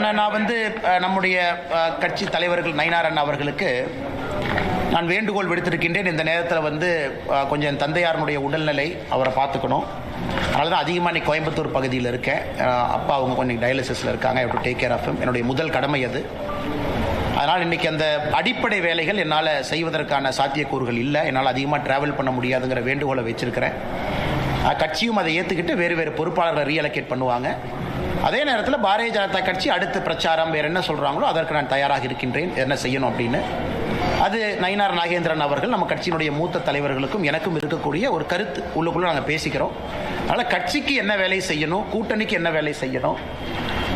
ஆனால் நான் நம்முடைய கட்சி தலைவர்கள் நயினார் அண்ணா அவர்களுக்கு நான் வேண்டுகோள் விடுத்திருக்கின்றேன். இந்த நேரத்தில் கொஞ்சம் என் தந்தையாருடைய உடல்நிலை அவரை பார்த்துக்கணும். அதனால தான் அதிகமாக இன்னைக்கு கோயம்புத்தூர் பகுதியில் இருக்கேன். அப்பா அவங்க கொஞ்சம் டயாலிசிஸில் இருக்காங்க. I have to take care of him. என்னுடைய முதல் கடமை அது. அதனால் இன்றைக்கி அந்த அடிப்படை வேலைகள் என்னால் செய்வதற்கான சாத்தியக்கூறுகள் இல்லை. என்னால் அதிகமாக ட்ராவல் பண்ண முடியாதுங்கிற வேண்டுகோளை வச்சுருக்கிறேன். கட்சியும் அதை ஏற்றுக்கிட்டு வேறு வேறு பொறுப்பாளர்களை ரீஅலோகேட் பண்ணுவாங்க. அதே நேரத்தில் பாரதிய ஜனதா கட்சி அடுத்து பிரச்சாரம் வேறு என்ன சொல்கிறாங்களோ அதற்கு நான் தயாராக இருக்கின்றேன், என்ன செய்யணும் அப்படின்னு. அது நயினார் நாகேந்திரன் அவர்கள் நம்ம கட்சியினுடைய மூத்த தலைவர்களுக்கும் எனக்கும் இருக்கக்கூடிய ஒரு கருத்து. உள்ளுக்குள்ளே நாங்கள் பேசிக்கிறோம். அதனால் கட்சிக்கு என்ன வேலை செய்யணும், கூட்டணிக்கு என்ன வேலை செய்யணும்,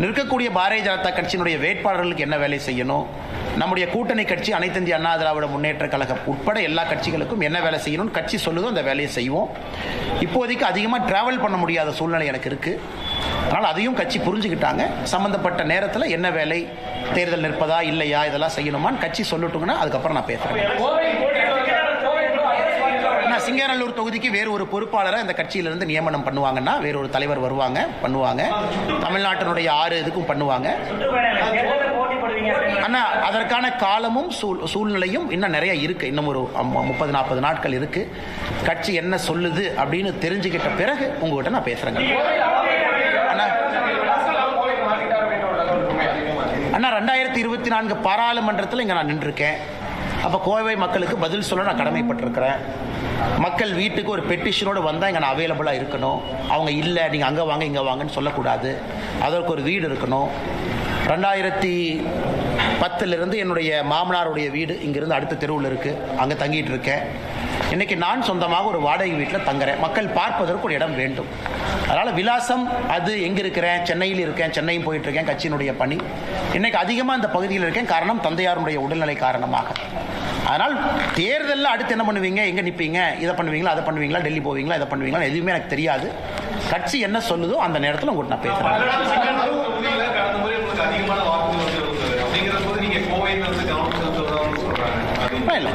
நிற்கக்கூடிய பாரதிய ஜனதா கட்சியினுடைய வேட்பாளர்களுக்கு என்ன வேலை செய்யணும், நம்முடைய கூட்டணி கட்சி அனைத்து இந்திய அண்ணா திராவிட முன்னேற்ற கழகம் உட்பட எல்லா கட்சிகளுக்கும் என்ன வேலை செய்யணும்னு கட்சி சொல்லுதோ அந்த வேலையை செய்வோம். இப்போதைக்கு அதிகமாக டிராவல் பண்ண முடியாத சூழ்நிலை எனக்கு இருக்குது. அதனால் அதையும் கட்சி புரிஞ்சுக்கிட்டாங்க. சம்மந்தப்பட்ட நேரத்தில் என்ன வேலை, தேர்தல் நிற்பதா இல்லையா, இதெல்லாம் செய்யணுமான்னு கட்சி சொல்லட்டுங்கன்னா அதுக்கப்புறம் நான் பேசுகிறேன். சிங்காநல்லூர் தொகுதிக்கு வேறு ஒரு பொறுப்பாளரை இந்த கட்சியிலிருந்து நியமனம் பண்ணுவாங்கன்னா வேறு ஒரு தலைவர் பண்ணுவாங்க. தமிழ்நாட்டினுடைய 6 இதுக்கும் பண்ணுவாங்க. ஆனால் அதற்கான காலமும் சூழ்நிலையும் இன்னும் நிறைய இருக்கு. இன்னும் ஒரு 30-40 நாட்கள் இருக்கு. கட்சி என்ன சொல்லுது அப்படின்னு தெரிஞ்சுக்கிட்ட பிறகு உங்ககிட்ட நான் பேசுறேங்க. அண்ணா 2024 பாராளுமன்றத்தில் இங்கே நான் நின்றுருக்கேன். அப்போ கோவை மக்களுக்கு பதில் சொல்ல நான் கடமைப்பட்டிருக்கிறேன். மக்கள் வீட்டுக்கு ஒரு பெட்டிஷனோடு வந்தால் இங்கே நான் அவைலபிளாக இருக்கணும். அவங்க இல்லை நீங்கள் அங்கே வாங்க இங்கே வாங்கன்னு சொல்லக்கூடாது. அதற்கு ஒரு வீடு இருக்கணும். 2010 என்னுடைய மாமனாருடைய வீடு இங்கிருந்து அடுத்த தெருவில் இருக்குது. அங்கே தங்கிட்டு இருக்கேன். இன்றைக்கி நான் சொந்தமாக ஒரு வாடகை வீட்டில் தங்குறேன். மக்கள் பார்ப்பதற்கு ஒரு இடம் வேண்டும். அதனால் விலாசம் அது எங்கே இருக்கிறேன், சென்னையில் இருக்கேன், சென்னையும் போயிட்டுருக்கேன். கட்சியினுடைய பணி இன்றைக்கி அதிகமாக இந்த பகுதியில் இருக்கேன். காரணம் தந்தையாருடைய உடல்நிலை காரணமாக. அதனால் தேர்தலில் அடுத்து என்ன பண்ணுவீங்க, எங்கே நிற்பீங்க, இதை பண்ணுவீங்களா, அதை பண்ணுவீங்களா, டெல்லி போவீங்களா, இதை பண்ணுவீங்களா, எதுவுமே எனக்கு தெரியாது. கட்சி என்ன சொல்லுதோ அந்த நேரத்தில் உங்கள்கிட்ட நான் பேசுகிறேன். இல்லை,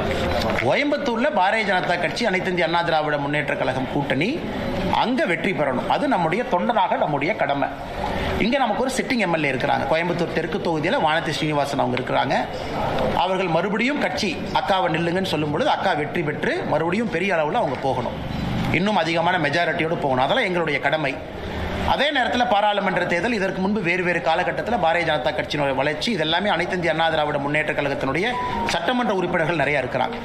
கோயம்புத்தூரில் பாரதிய ஜனதா கட்சி அனைத்து இந்திய அண்ணா திராவிட முன்னேற்ற கழகம் கூட்டணி அங்கே வெற்றி பெறணும். அது நம்முடைய தொண்டராக நம்முடைய கடமை. இங்கே நமக்கு ஒரு சிட்டிங் எம்எல்ஏ இருக்கிறாங்க. கோயம்புத்தூர் தெற்கு தொகுதியில் வானதி ஸ்ரீனிவாசன் அவங்க இருக்கிறாங்க. அவர்கள் மறுபடியும் கட்சி அக்காவை நில்லுங்கன்னு சொல்லும் பொழுது அக்கா வெற்றி பெற்று மறுபடியும் பெரிய அளவில் அவங்க போகணும். இன்னும் அதிகமான மெஜாரிட்டியோடு போகணும். அதெல்லாம் எங்களுடைய கடமை. அதே நேரத்தில் பாராளுமன்ற தேர்தல், இதற்கு முன்பு வேறு வேறு காலகட்டத்தில் பாரதிய ஜனதா கட்சியினுடைய வளர்ச்சி, இதெல்லாமே அனைத்து இந்திய அண்ணா திராவிட முன்னேற்ற கழகத்தினுடைய சட்டமன்ற உறுப்பினர்கள் நிறைய இருக்கிறாங்க.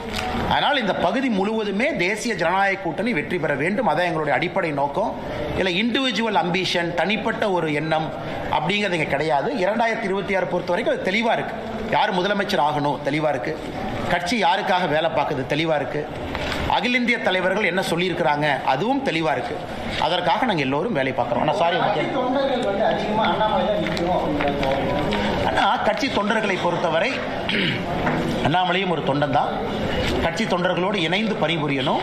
அதனால் இந்த பகுதி முழுவதுமே தேசிய ஜனநாயக கூட்டணி வெற்றி பெற வேண்டும். அதான் எங்களுடைய அடிப்படை நோக்கம். இல்லை இண்டிவிஜுவல் அம்பிஷன், தனிப்பட்ட ஒரு எண்ணம் அப்படிங்கிறது இங்கே கிடையாது. 2026 பொறுத்த வரைக்கும் அது தெளிவாக இருக்குது. யார் முதலமைச்சர் ஆகணும் தெளிவாக இருக்குது. கட்சி யாருக்காக வேலை பார்க்குது தெளிவாக இருக்குது. அகில இந்திய தலைவர்கள் என்ன சொல்லியிருக்கிறாங்க அதுவும் தெளிவாக இருக்குது. அதற்காக நாங்கள் எல்லோரும் வேலை பார்க்குறோம். ஆனால் சாரி, ஆனால் கட்சி தொண்டர்களை பொறுத்தவரை அண்ணாமலையும் ஒரு தொண்டன் தான். கட்சி தொண்டர்களோடு இணைந்து பணிபுரியணும்.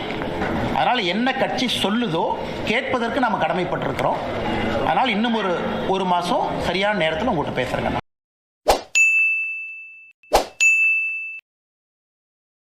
அதனால் என்ன கட்சி சொல்லுதோ கேட்பதற்கு நாம் கடமைப்பட்டிருக்கிறோம். அதனால் இன்னும் ஒரு மாதம் சரியான நேரத்தில் உங்கள்கிட்ட பேசுகிறேங்க.